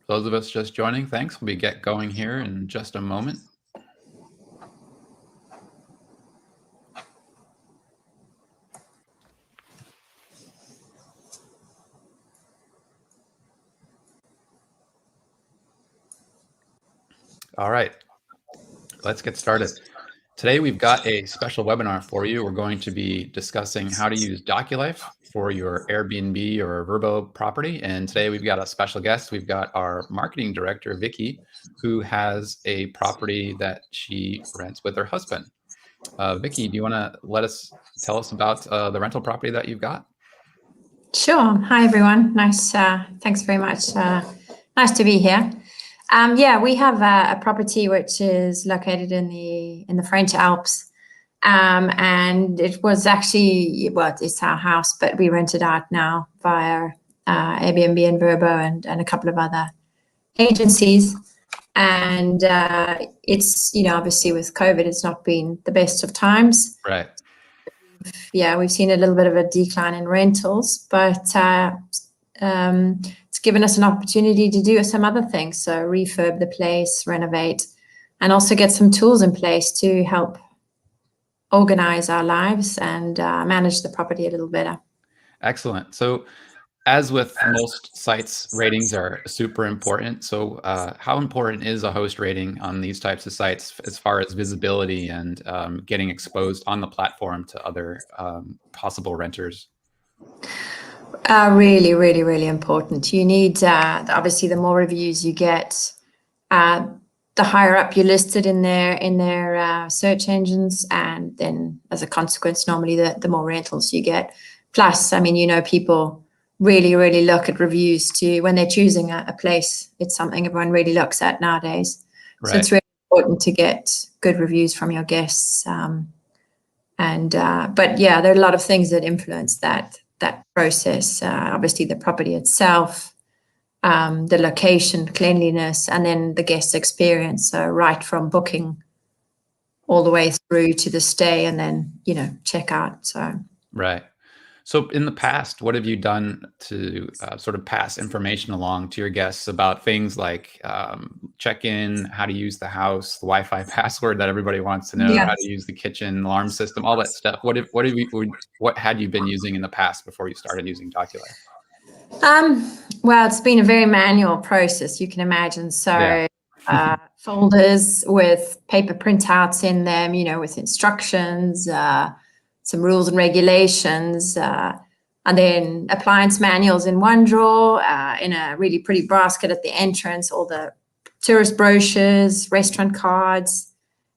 those of us just joining, thanks. We'll get going here in just a moment. All right, let's get started. Today, we've got a special webinar for you. We're going to be discussing how to use Doculife for your Airbnb or Vrbo property. And today we've got a special guest. We've got our marketing director, Vicky, who has a property that she rents with her husband. Vicky, do you want to tell us about the rental property that you've got? Sure. Hi, everyone. Nice. Thanks very much. Nice to be here. Yeah, we have a property which is located in the French Alps, and it was actually, well, it's our house, but we rent it out now via Airbnb and Vrbo and a couple of other agencies. And it's, obviously with COVID, it's not been the best of times. Right. Yeah, we've seen a little bit of a decline in rentals, but it's given us an opportunity to do some other things. So refurb the place, renovate, and also get some tools in place to help organize our lives and manage the property a little better. Excellent. So as with most sites, ratings are super important. So how important is a host rating on these types of sites as far as visibility and getting exposed on the platform to other possible renters? Really, really, really important. You need, obviously, the more reviews you get, the higher up you're listed in their search engines, and then as a consequence, normally the more rentals you get. Plus, I mean, people really, really look at reviews too when they're choosing a place. It's something everyone really looks at nowadays. Right. So it's really important to get good reviews from your guests. But yeah, there are a lot of things that influence that process. Obviously, the property itself, the location, cleanliness, and then the guest experience. So right from booking all the way through to the stay and then, check out. So right. So in the past, what have you done to sort of pass information along to your guests about things like check-in, how to use the house, the Wi-Fi password that everybody wants to know, yes, how to use the kitchen alarm system, all that stuff? What had you been using in the past before you started using Doculife? Well, it's been a very manual process, you can imagine. So yeah. Folders with paper printouts in them, with instructions, some rules and regulations, and then appliance manuals in one drawer, in a really pretty basket at the entrance, all the tourist brochures, restaurant cards,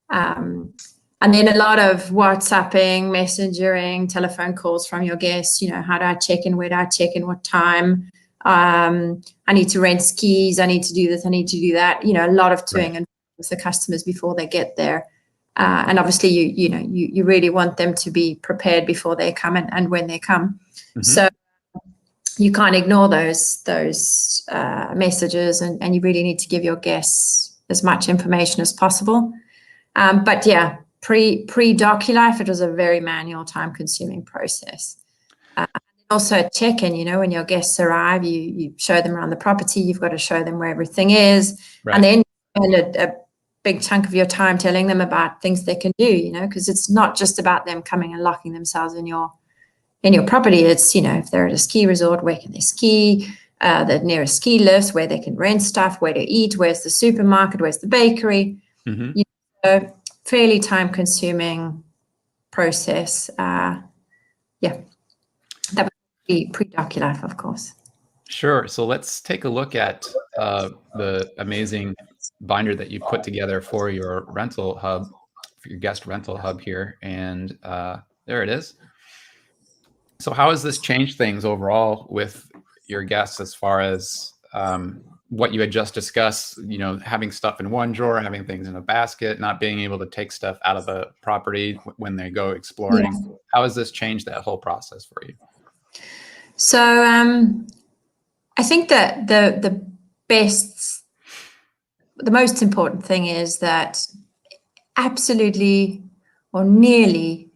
and then a lot of WhatsApping, messengering, telephone calls from your guests. How do I check in? Where do I check in? What time? I need to rent skis. I need to do this. I need to do that. A lot of toing and with the customers before they get there. And obviously, you really want them to be prepared before they come and when they come. Mm-hmm. So you can't ignore those messages, and you really need to give your guests as much information as possible. But yeah, pre Doculife, it was a very manual, time-consuming process. Also at check-in, when your guests arrive, you show them around the property. You've got to show them where everything is, right. And then you spend a big chunk of your time telling them about things they can do, because it's not just about them coming and locking themselves in your property. It's, if they're at a ski resort, where can they ski, the nearest ski lifts, where they can rent stuff, where to eat, where's the supermarket, where's the bakery. Mm-hmm. Fairly time consuming process. Yeah, that would be pre-Doculife, of course. Sure. So let's take a look at the amazing binder that you put together for your rental hub, for your guest rental hub here. And there it is. So how has this changed things overall with your guests as far as what you had just discussed, having stuff in one drawer, having things in a basket, not being able to take stuff out of the property when they go exploring? Yeah. How has this changed that whole process for you? So I think that the most important thing is that absolutely or nearly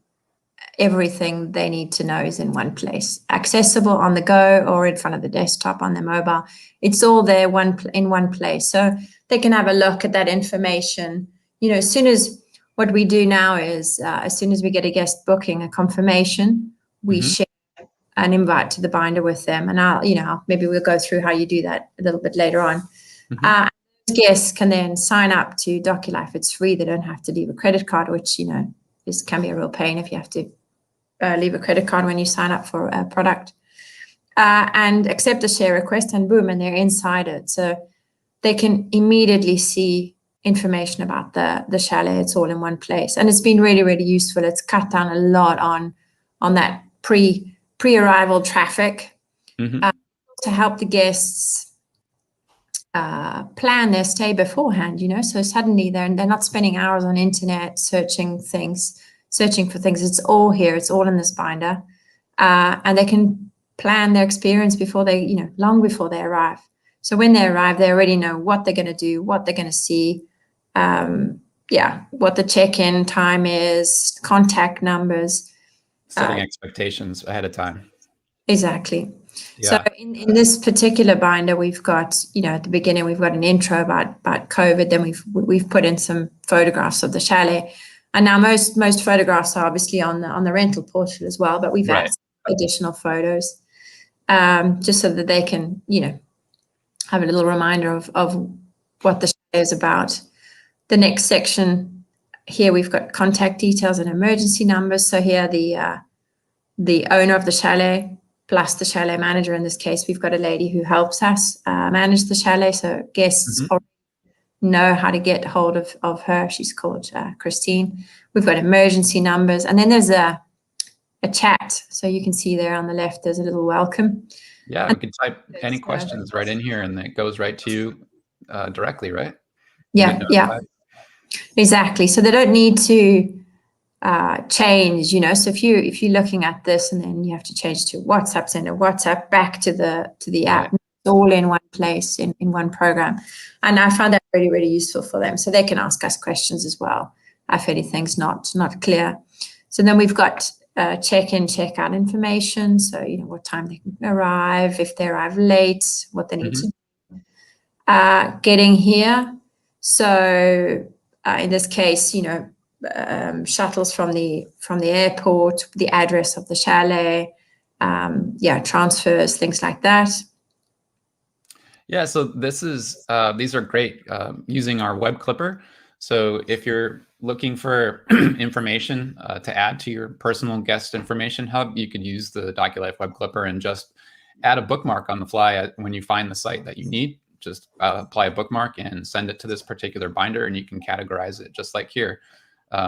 everything they need to know is in one place, accessible on the go or in front of the desktop on their mobile. It's all there in one place. So they can have a look at that information. As soon as what we do now is as soon as we get a guest booking, a confirmation, we share an invite to the binder with them. And maybe we'll go through how you do that a little bit later on. Guests can then sign up to Doculife. It's free. They don't have to leave a credit card, which, this can be a real pain if you have to leave a credit card when you sign up for a product. And accept a share request, and boom, and they're inside it. So they can immediately see information about the chalet. It's all in one place. And it's been really, really useful. It's cut down a lot on that pre-arrival traffic to help the guests plan their stay beforehand, so suddenly they're not spending hours on internet searching for things. It's all here. It's all in this binder. And they can plan their experience before they, long before they arrive. So when they arrive, they already know what they're going to do, what they're going to see, what the check-in time is, contact numbers. Setting expectations ahead of time. Exactly. Yeah. So in this particular binder, we've got, at the beginning, we've got an intro about COVID. Then we've put in some photographs of the chalet. And now most photographs are obviously on the rental portal as well, but we've added additional photos just so that they can, have a little reminder of what the chalet is about. The next section here, we've got contact details and emergency numbers. So here, the owner of the chalet plus the chalet manager. In this case, we've got a lady who helps us manage the chalet. So guests know how to get hold of her. She's called Christine. We've got emergency numbers. And then there's a chat. So you can see there on the left, there's a little welcome. Yeah, we can type any questions right in here and it goes right to you directly, right? Yeah, exactly. So they don't need to change, so if you're looking at this and then you have to change to WhatsApp, send a WhatsApp back to the app. It's all in one place, in one program. And I found that really, really useful for them. So they can ask us questions as well if anything's not clear. So then we've got check-in, check-out information. So, what time they can arrive, if they arrive late, what they need to do. Getting here. So in this case, shuttles from the airport, the address of the chalet, transfers, things like that. Yeah, so these are great using our web clipper. So if you're looking for information to add to your personal guest information hub, you could use the Doculife web clipper and just add a bookmark on the fly when you find the site that you need. Just apply a bookmark and send it to this particular binder, and you can categorize it just like here.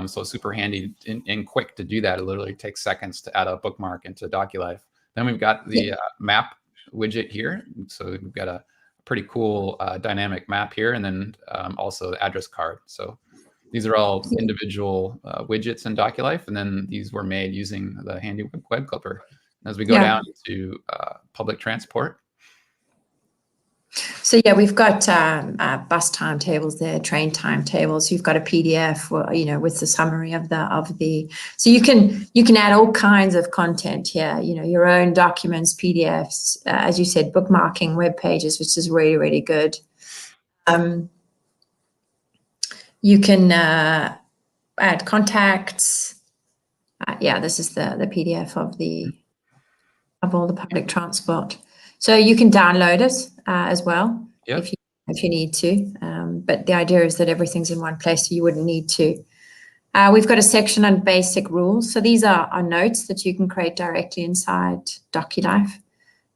So super handy and quick to do that. It literally takes seconds to add a bookmark into Doculife. Then we've got the map widget here. So we've got a pretty cool dynamic map here, and then also the address card. So these are all individual widgets in Doculife, and then these were made using the handy web clipper. As we go down to public transport. So we've got bus timetables there, train timetables. You've got a PDF, with the summary of the. So you can add all kinds of content here. Your own documents, PDFs, as you said, bookmarking, web pages, which is really, really good. You can add contacts. This is the PDF of all the public transport. So you can download it as well if you need to. But the idea is that everything's in one place, so you wouldn't need to. We've got a section on basic rules. So these are notes that you can create directly inside Doculife.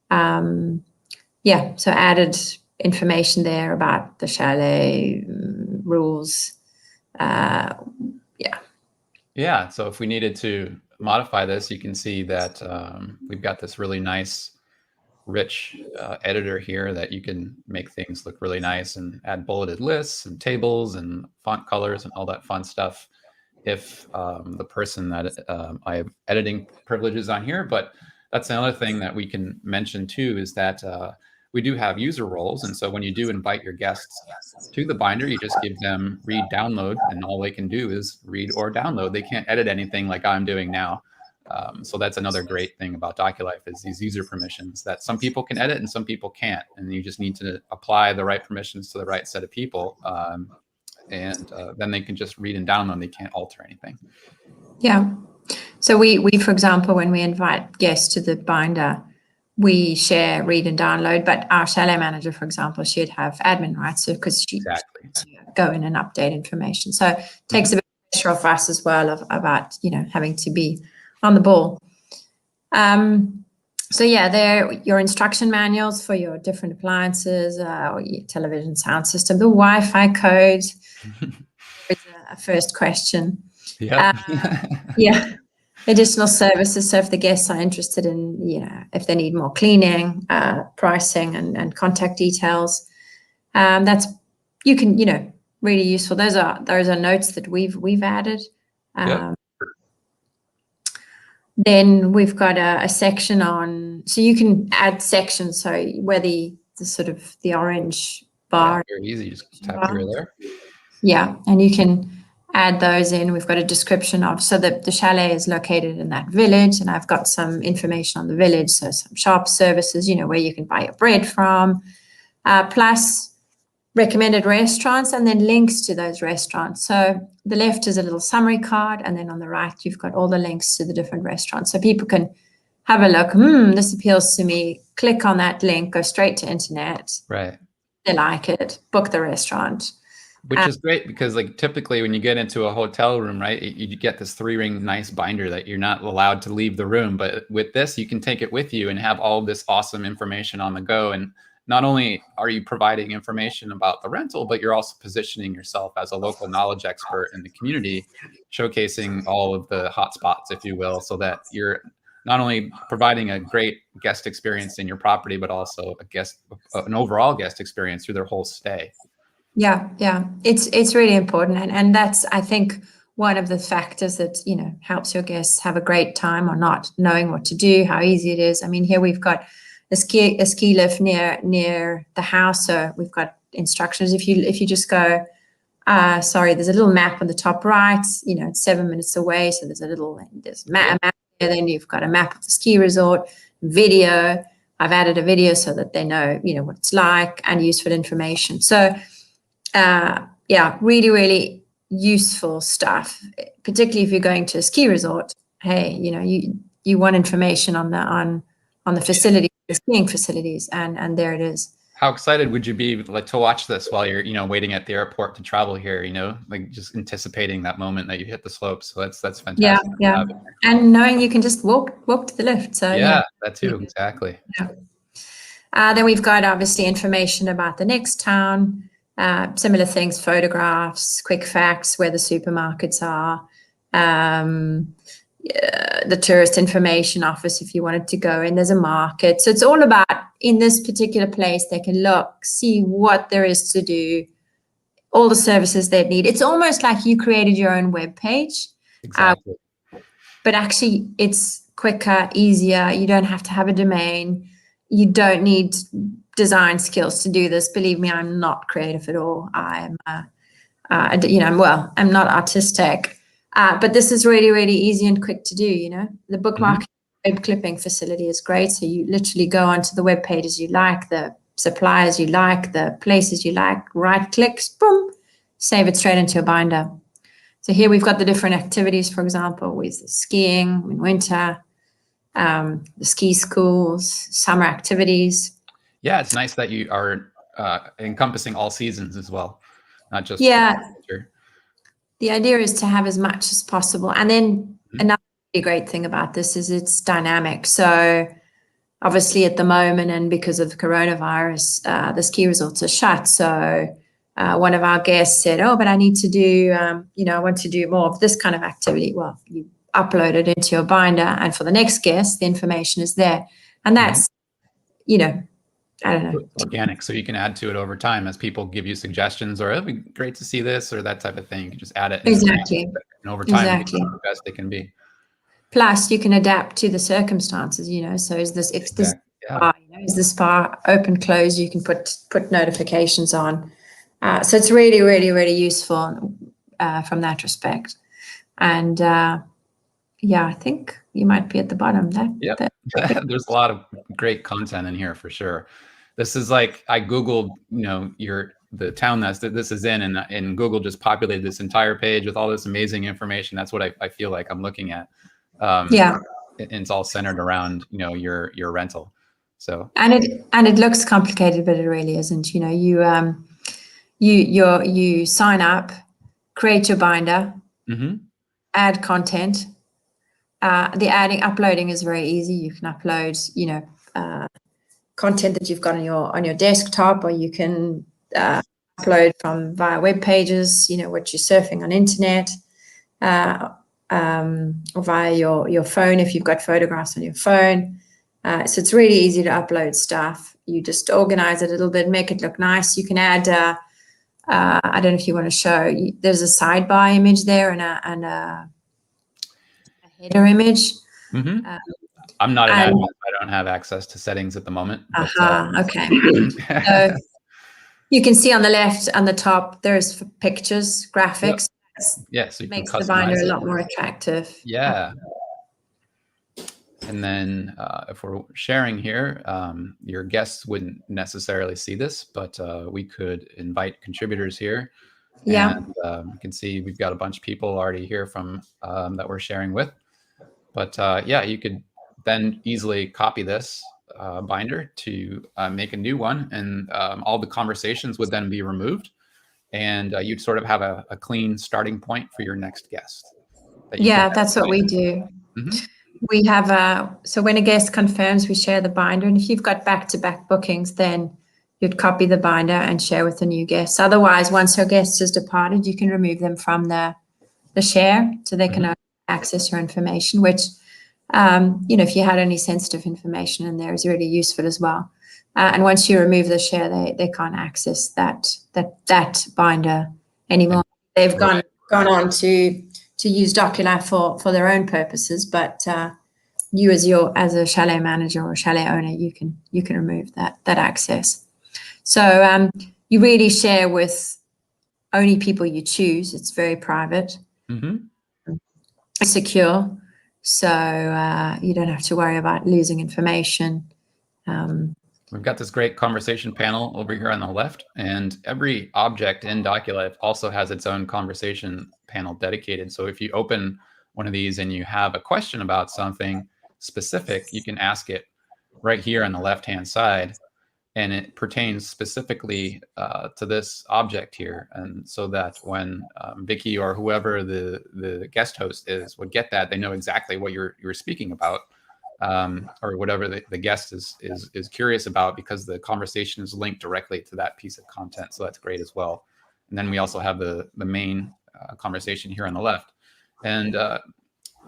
So added information there about the chalet rules. So if we needed to modify this, you can see that we've got this really nice rich editor here that you can make things look really nice and add bulleted lists and tables and font colors and all that fun stuff if the person that I have editing privileges on here. But that's another thing that we can mention too, is that we do have user roles. And so when you do invite your guests to the binder, you just give them read, download, and all they can do is read or download. They can't edit anything like I'm doing now. So that's another great thing about Doculife is these user permissions that some people can edit and some people can't. And you just need to apply the right permissions to the right set of people. And then they can just read and download. They can't alter anything. Yeah. So we for example, when we invite guests to the binder, we share, read and download, but our Chalet manager, for example, she'd have admin rights because she go in and update information. So it takes a bit of pressure off us as well about, having to be on the ball. So yeah, they're your instruction manuals for your different appliances, or your television sound system, the Wi-Fi code is a first question. Yeah. Yeah. Additional services. So if the guests are interested in, if they need more cleaning, pricing and contact details, that's, really useful. Those are notes that we've added. Yep. Then we've got a section on, so you can add sections. So where the sort of the orange bar. Yeah, very easy. Just tap through there. Yeah. And you can add those in. We've got a description of, so that the chalet is located in that village, and I've got some information on the village. So some shop services, where you can buy your bread from, plus recommended restaurants and then links to those restaurants. So the left is a little summary card, and then on the right, you've got all the links to the different restaurants. So people can have a look. This appeals to me. Click on that link, go straight to internet. Right. They like it, book the restaurant. Which is great because typically when you get into a hotel room, right, you get this 3-ring nice binder that you're not allowed to leave the room. But with this, you can take it with you and have all this awesome information on the go. And not only are you providing information about the rental, but you're also positioning yourself as a local knowledge expert in the community, showcasing all of the hot spots, if you will, so that you're not only providing a great guest experience in your property, but also an overall guest experience through their whole stay. Yeah. It's really important. And that's, I think, one of the factors that, helps your guests have a great time or not, knowing what to do, how easy it is. I mean, here we've got a ski lift near the house. So we've got instructions. If you just go, there's a little map on the top right, it's 7 minutes away. So there's a map there. Then you've got a map of the ski resort, video. I've added a video so that they know, what it's like, and useful information. So, really, really useful stuff, particularly if you're going to a ski resort. Hey, you want information on the facility, the skiing facilities, and there it is. How excited would you be to watch this while you're, waiting at the airport to travel here, just anticipating that moment that you hit the slopes. So that's fantastic. Yeah. And knowing you can just walk to the lift. So yeah, that too. Exactly. Yeah. Then we've got obviously information about the next town, similar things, photographs, quick facts, where the supermarkets are, the tourist information office if you wanted to go in. There's a market. So it's all about, in this particular place, they can look, see what there is to do, all the services they need. It's almost like you created your own web page. Exactly. But actually, it's quicker, easier. You don't have to have a domain. You don't need design skills to do this. Believe me, I'm not creative at all. I'm not artistic. But this is really, really easy and quick to do, The bookmark web clipping facility is great. So you literally go onto the web pages you like, the suppliers you like, the places you like, right clicks, boom, save it straight into a binder. So here we've got the different activities, for example, with skiing in winter, the ski schools, summer activities. Yeah, it's nice that you are encompassing all seasons as well, not just winter. The idea is to have as much as possible. And then another really great thing about this is it's dynamic. So obviously at the moment, and because of the coronavirus, the ski resorts are shut. So one of our guests said, but I need to do, I want to do more of this kind of activity. Well, you upload it into your binder, and for the next guest, the information is there. And that's, I don't know. It's organic, so you can add to it over time as people give you suggestions, or it'd be great to see this or that type of thing. You can just add it. Exactly. And over time, it's the best they can be. Plus, you can adapt to the circumstances, So is this, if this bar, is this bar open, closed? You can put notifications on. So it's really, really, really useful from that respect. And Yeah, I think you might be at the bottom. Yep. There's a lot of great content in here for sure. This is like, I Googled, the town that this is in, and Google just populated this entire page with all this amazing information. That's what I feel like I'm looking at. Yeah. And it's all centered around, your rental. So. And it looks complicated, but it really isn't. You sign up, create your binder, add content. Uploading is very easy. You can upload, content that you've got on your desktop, or you can upload via web pages, what you're surfing on internet, or via your phone if you've got photographs on your phone. So it's really easy to upload stuff. You just organize it a little bit, make it look nice. You can add, I don't know if you want to show, there's a sidebar image there and a header image. I'm not an admin. I don't have access to settings at the moment. Okay. So you can see on the left, on the top, there's pictures, graphics. Yep. So you makes can the binder customize a lot more attractive. Yeah. And then if we're sharing here, your guests wouldn't necessarily see this, but we could invite contributors here. Yeah. And you can see we've got a bunch of people already here from that we're sharing with. But yeah, you could then easily copy this binder to make a new one, and all the conversations would then be removed, and you'd sort of have a clean starting point for your next guest. Yeah, that's what we do. We have so when a guest confirms, we share the binder, and if you've got back-to-back bookings, then you'd copy the binder and share with the new guests. Otherwise, once your guest has departed, you can remove them from the share, so they can access your information, which if you had any sensitive information in there, is really useful as well. And once you remove the share, they can't access that binder anymore. They've gone on to use Doculife for their own purposes, but you as a chalet manager or chalet owner, you can remove that access. So you really share with only people you choose. It's very private, secure. So you don't have to worry about losing information. We've got this great conversation panel over here on the left, and every object in Doculife also has its own conversation panel dedicated. So if you open one of these and you have a question about something specific, you can ask it right here on the left-hand side, and it pertains specifically to this object here. And so that when Vicky or whoever the guest host is would get that, they know exactly what you're speaking about, or whatever the guest is curious about, because the conversation is linked directly to that piece of content. So that's great as well. And then we also have the main conversation here on the left. And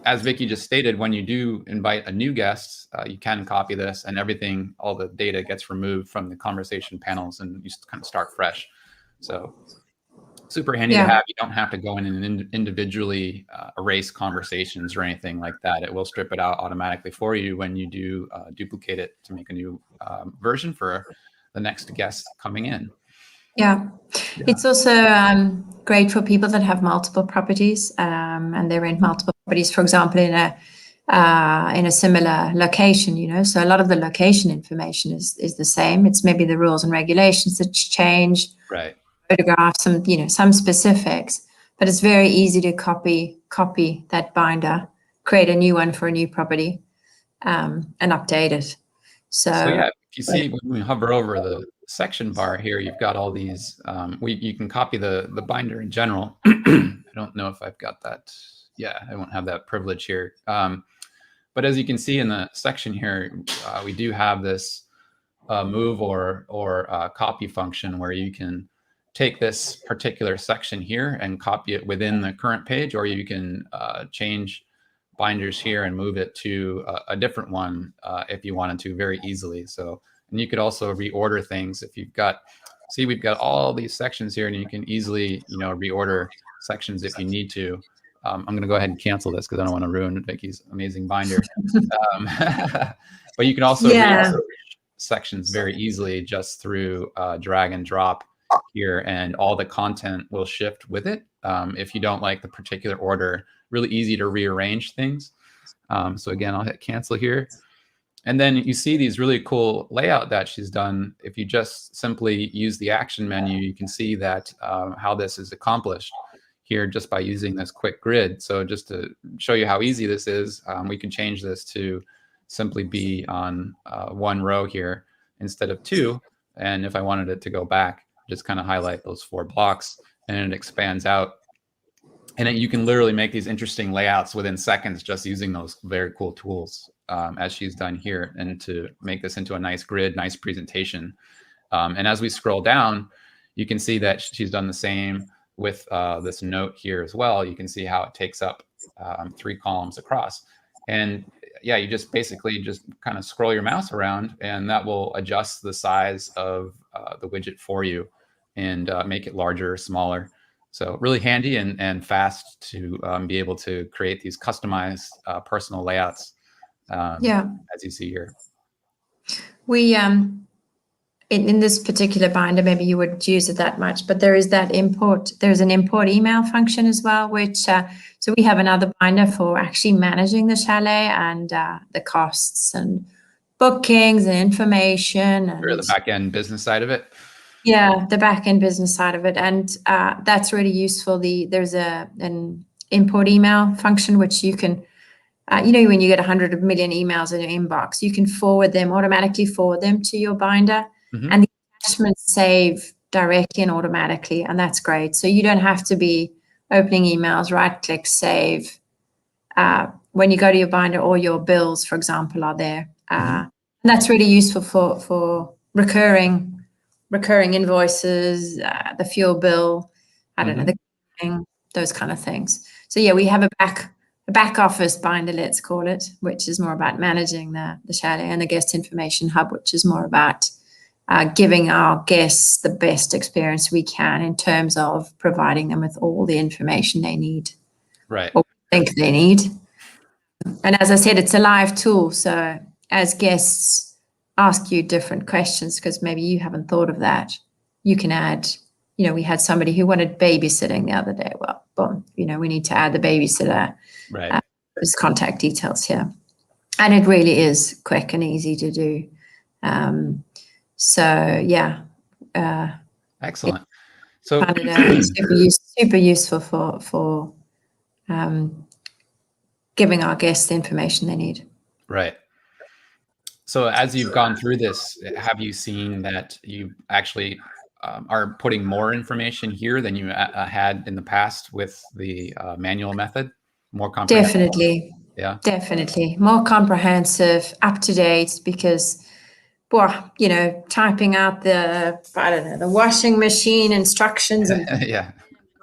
as Vicky just stated, when you do invite a new guest, you can copy this, and everything, all the data gets removed from the conversation panels, and you just kind of start fresh. So super handy to have. You don't have to go in and individually erase conversations or anything like that. It will strip it out automatically for you when you do duplicate it to make a new version for the next guest coming in. Yeah. It's also great for people that have multiple properties and they rent multiple properties, for example, in a similar location, so a lot of the location information is the same. It's maybe the rules and regulations that change, right? Photographs, some specifics, but it's very easy to copy that binder, create a new one for a new property, and update it. So yeah, if you see, when we hover over the section bar here, you've got all these, you can copy the binder in general. I don't know if I've got that. Yeah, I won't have that privilege here. But as you can see in the section here, we do have this move or copy function where you can take this particular section here and copy it within the current page, or you can change binders here and move it to a different one if you wanted to, very easily. So, and you could also reorder things if you've got, see, we've got all these sections here, and you can easily, reorder sections if you need to. I'm going to go ahead and cancel this because I don't want to ruin Vicky's amazing binder. But you can also reorder sections very easily just through drag and drop here, and all the content will shift with it. If you don't like the particular order, really easy to rearrange things. So again, I'll hit cancel here. And then you see these really cool layout that she's done. If you just simply use the action menu, you can see that how this is accomplished here just by using this quick grid. So just to show you how easy this is, we can change this to simply be on one row here instead of two. And if I wanted it to go back, just kind of highlight those 4 blocks and it expands out. And you can literally make these interesting layouts within seconds just using those very cool tools as she's done here, and to make this into a nice grid, nice presentation. And as we scroll down, you can see that she's done the same with this note here as well. You can see how it takes up 3 columns across. And yeah, you just basically just kind of scroll your mouse around and that will adjust the size of the widget for you and make it larger or smaller. So really handy and fast to be able to create these customized personal layouts, as you see here. We, in this particular binder, maybe you wouldn't use it that much, but there is that there's an import email function as well, which, so we have another binder for actually managing the chalet and the costs and bookings and information. And the back end business side of it. Yeah, the back end business side of it. And that's really useful. There's an import email function, which you can, when you get 100 million emails in your inbox, you can automatically forward them to your binder. Mm-hmm. And the attachments save directly and automatically. And that's great. So you don't have to be opening emails, right click, save. When you go to your binder, all your bills, for example, are there. Mm-hmm. And that's really useful for recurring invoices, the fuel bill, those kind of things. So yeah, we have a back office binder, let's call it, which is more about managing the chalet, and the guest information hub, which is more about giving our guests the best experience we can in terms of providing them with all the information they need, right, or think they need. And as I said, it's a live tool, so as guests ask you different questions, because maybe you haven't thought of that, you can add, we had somebody who wanted babysitting the other day. Well, boom, we need to add the babysitter, right, his contact details here. And it really is quick and easy to do. So yeah. Excellent. So super useful for giving our guests the information they need. Right. So as you've gone through this, have you seen that you actually are putting more information here than you had in the past with the manual method? More comprehensive? Definitely. Yeah. Definitely. More comprehensive, up to date, because, typing out the washing machine instructions and yeah,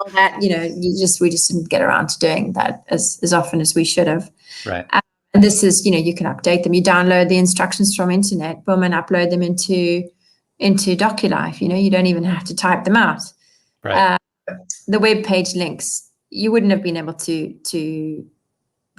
all that, we just didn't get around to doing that as often as we should have. Right. And this is, you can update them. You download the instructions from internet, boom, and upload them into Doculife. You don't even have to type them out. Right. The web page links, you wouldn't have been able to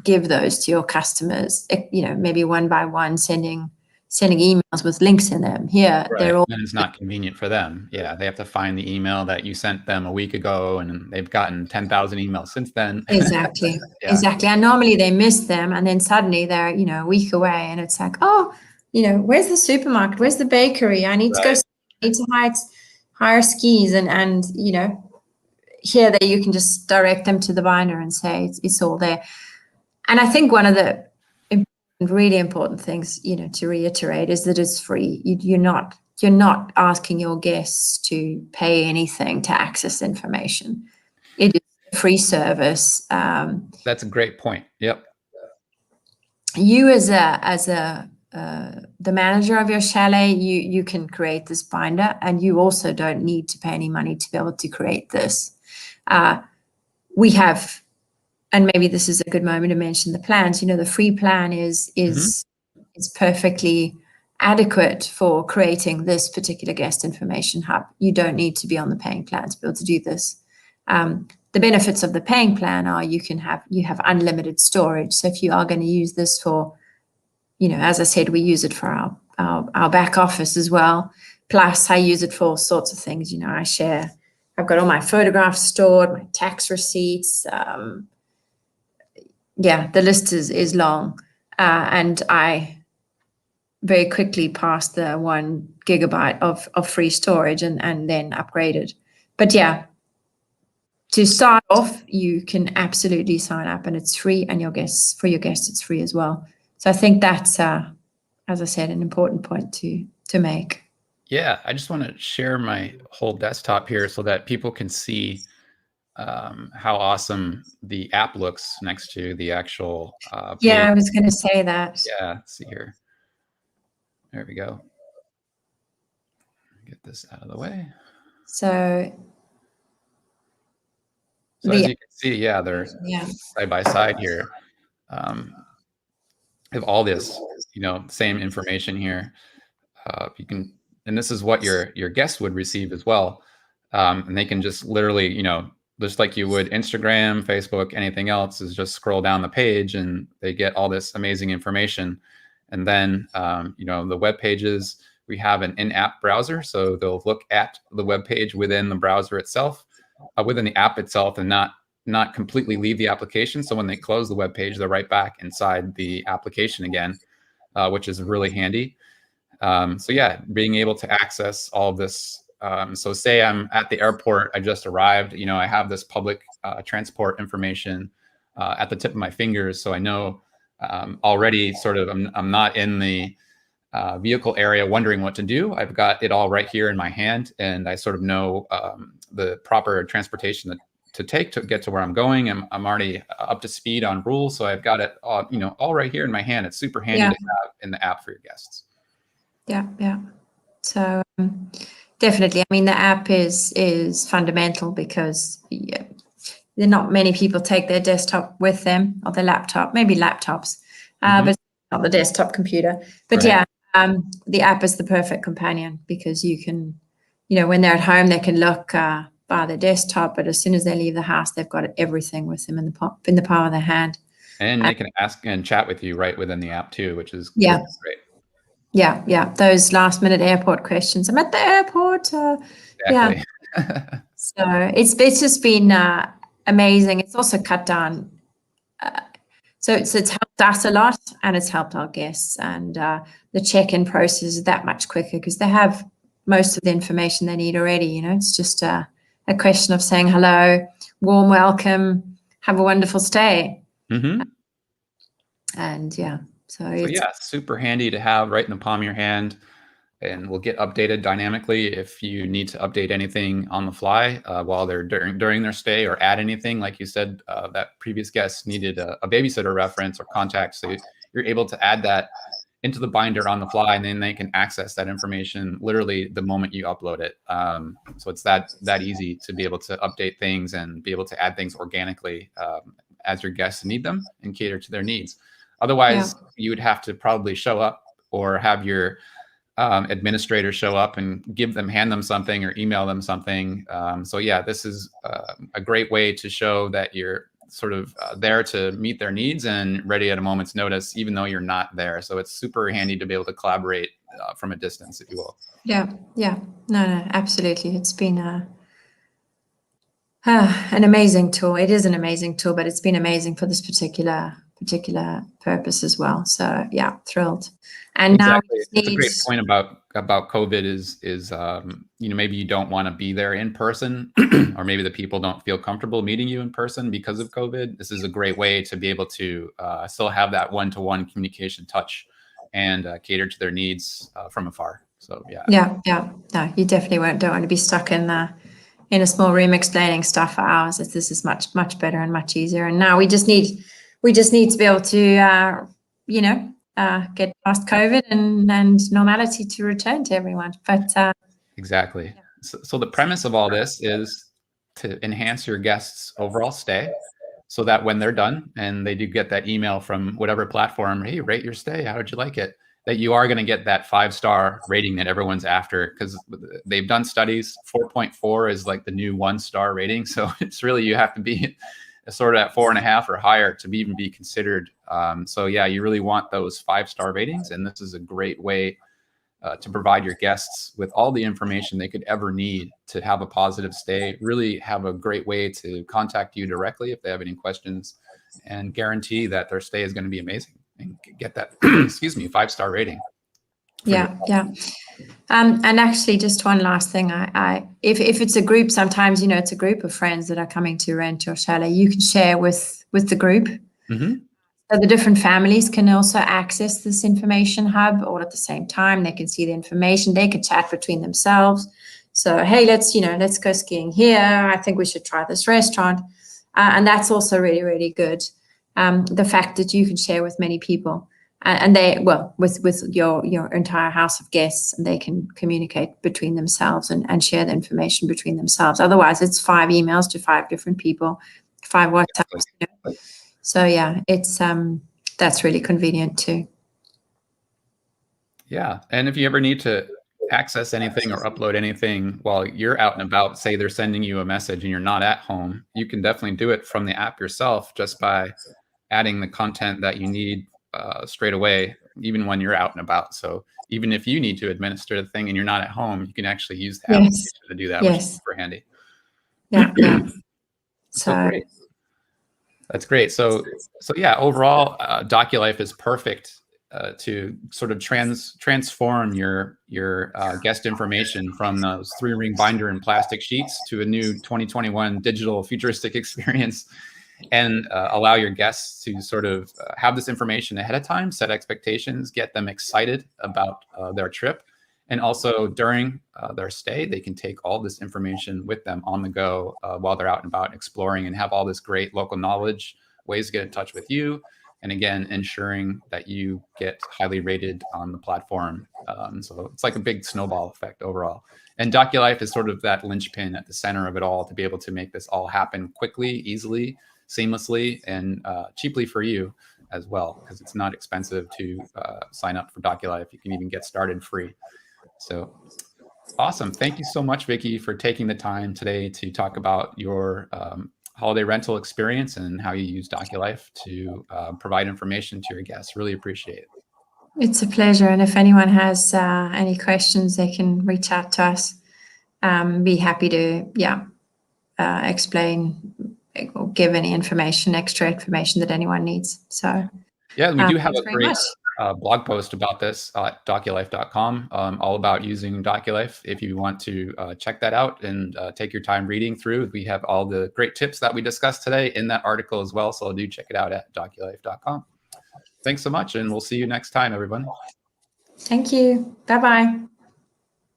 give those to your customers, maybe one by one, sending emails with links in them. Here, right. They're all. And it's not convenient for them. Yeah, they have to find the email that you sent them a week ago, and they've gotten 10,000 emails since then. Exactly. Yeah. Exactly. And normally they miss them, and then suddenly they're a week away, and it's like, oh, where's the supermarket? Where's the bakery? I need to go. I need to hire skis, and here that you can just direct them to the binder and say it's all there. And I think one of the really important things, to reiterate, is that it's free. You're not asking your guests to pay anything to access information. It is a free service. That's a great point. Yep. You as the manager of your chalet, you can create this binder, and you also don't need to pay any money to be able to create this. We have. And maybe this is a good moment to mention the plans. The free plan is perfectly adequate for creating this particular guest information hub. You don't need to be on the paying plan to be able to do this. The benefits of the paying plan are you have unlimited storage. So if you are going to use this for, as I said, we use it for our back office as well. Plus, I use it for all sorts of things. I've got all my photographs stored, my tax receipts. yeah, the list is long, and I very quickly passed the 1 GB of free storage and then upgraded. But yeah, to start off, you can absolutely sign up, and it's free, and for your guests, it's free as well. So I think that's, as I said, an important point to make. Yeah, I just want to share my whole desktop here so that people can see how awesome the app looks next to the actual Yeah, page. I was going to say that. Yeah, let's see here. There we go. Get this out of the way. So as you can see, yeah, they're yeah, side by side here. Have all this, same information here. You can, and this is what your guests would receive as well. And they can just literally, just like you would Instagram, Facebook, anything else, is just scroll down the page and they get all this amazing information. And then, the web pages, we have an in-app browser, so they'll look at the web page within the browser itself, within the app itself, and not completely leave the application. So when they close the web page, they're right back inside the application again, which is really handy. So yeah, being able to access all of this. So say I'm at the airport, I just arrived, I have this public transport information at the tip of my fingers. So I know already sort of, I'm not in the vehicle area wondering what to do. I've got it all right here in my hand, and I sort of know the proper transportation to take to get to where I'm going. I'm already up to speed on rules. So I've got it all right here in my hand. It's super handy to have in the app for your guests. Yeah. So definitely, I mean, the app is fundamental because there are not many people take their desktop with them, or their laptop, maybe laptops, but not the desktop computer. But right. The app is the perfect companion because you can, when they're at home, they can look by their desktop, but as soon as they leave the house, they've got everything with them in the palm of their hand. And they can ask and chat with you right within the app too, which is great. Yeah, those last-minute airport questions. I'm at the airport. Exactly. So it's just been amazing. It's also cut down. So it's helped us a lot, and it's helped our guests. And the check-in process is that much quicker because they have most of the information they need already. It's just a question of saying hello, warm welcome, have a wonderful stay. And so it's super handy to have right in the palm of your hand, and will get updated dynamically if you need to update anything on the fly while they're during their stay, or add anything. Like you said, that previous guest needed a babysitter reference or contact, so you're able to add that into the binder on the fly, and then they can access that information literally the moment you upload it. So it's that easy to be able to update things and be able to add things organically as your guests need them and cater to their needs. Otherwise, you would have to probably show up or have your administrator show up and hand them something or email them something. So yeah, this is a great way to show that you're sort of there to meet their needs and ready at a moment's notice, even though you're not there. So it's super handy to be able to collaborate from a distance, if you will. Yeah. No, absolutely. It's been an amazing tool. It is an amazing tool, but it's been amazing for this particular purpose as well. So yeah, thrilled. And exactly. Now it's a great point about COVID is maybe you don't want to be there in person, or maybe the people don't feel comfortable meeting you in person because of COVID. This is a great way to be able to still have that one-to-one communication touch and cater to their needs from afar. So yeah. No, you definitely don't want to be stuck in a small room explaining stuff for hours. This is much better and much easier. And now we just need to be able to get past COVID and normality to return to everyone. But exactly. So the premise of all this is to enhance your guests' overall stay, so that when they're done and they do get that email from whatever platform, hey, rate your stay, how did you like it, that you are going to get that 5-star rating that everyone's after, because they've done studies. 4.4 is like the new 1-star rating. So it's really, you have to be sort of at 4.5 or higher to even be considered. So yeah, you really want those 5-star ratings. And this is a great way to provide your guests with all the information they could ever need to have a positive stay. Really have a great way to contact you directly if they have any questions. and guarantee that their stay is going to be amazing and get that, excuse me, 5-star rating. Yeah. And actually, just one last thing. If it's a group, sometimes, it's a group of friends that are coming to rent your chalet, you can share with the group. Mm-hmm. So the different families can also access this information hub all at the same time. They can see the information. They can chat between themselves. So, hey, let's go skiing here. I think we should try this restaurant. And that's also really, really good. The fact that you can share with many people. And with your entire house of guests, and they can communicate between themselves and share the information between themselves. Otherwise, it's 5 emails to 5 different people, 5 WhatsApps. So yeah, it's that's really convenient too. Yeah, and if you ever need to access anything or upload anything while you're out and about, say they're sending you a message and you're not at home, you can definitely do it from the app yourself just by adding the content that you need straight away, even when you're out and about. So even if you need to administer the thing and you're not at home, you can actually use the application to do that, which is super handy. Yeah. So great. That's great. So yeah, overall, Doculife is perfect to sort of transform your guest information from those 3-ring binder and plastic sheets to a new 2021 digital futuristic experience, and allow your guests to sort of have this information ahead of time, set expectations, get them excited about their trip. And also during their stay, they can take all this information with them on the go while they're out and about exploring, and have all this great local knowledge, ways to get in touch with you, and again, ensuring that you get highly rated on the platform. So it's like a big snowball effect overall. And Doculife is sort of that linchpin at the center of it all to be able to make this all happen quickly, easily, seamlessly, and cheaply for you as well, because it's not expensive to sign up for Doculife. You can even get started free. So awesome. Thank you so much, Vicky, for taking the time today to talk about your holiday rental experience and how you use Doculife to provide information to your guests. Really appreciate it. It's a pleasure. And if anyone has any questions, they can reach out to us. Be happy to, explain or give any extra information that anyone needs. So yeah, we do have a great blog post about this at doculife.com, all about using Doculife. If you want to check that out and take your time reading through, we have all the great tips that we discussed today in that article as well. So do check it out at doculife.com. Thanks so much, and we'll see you next time, everyone. Thank you. Bye-bye.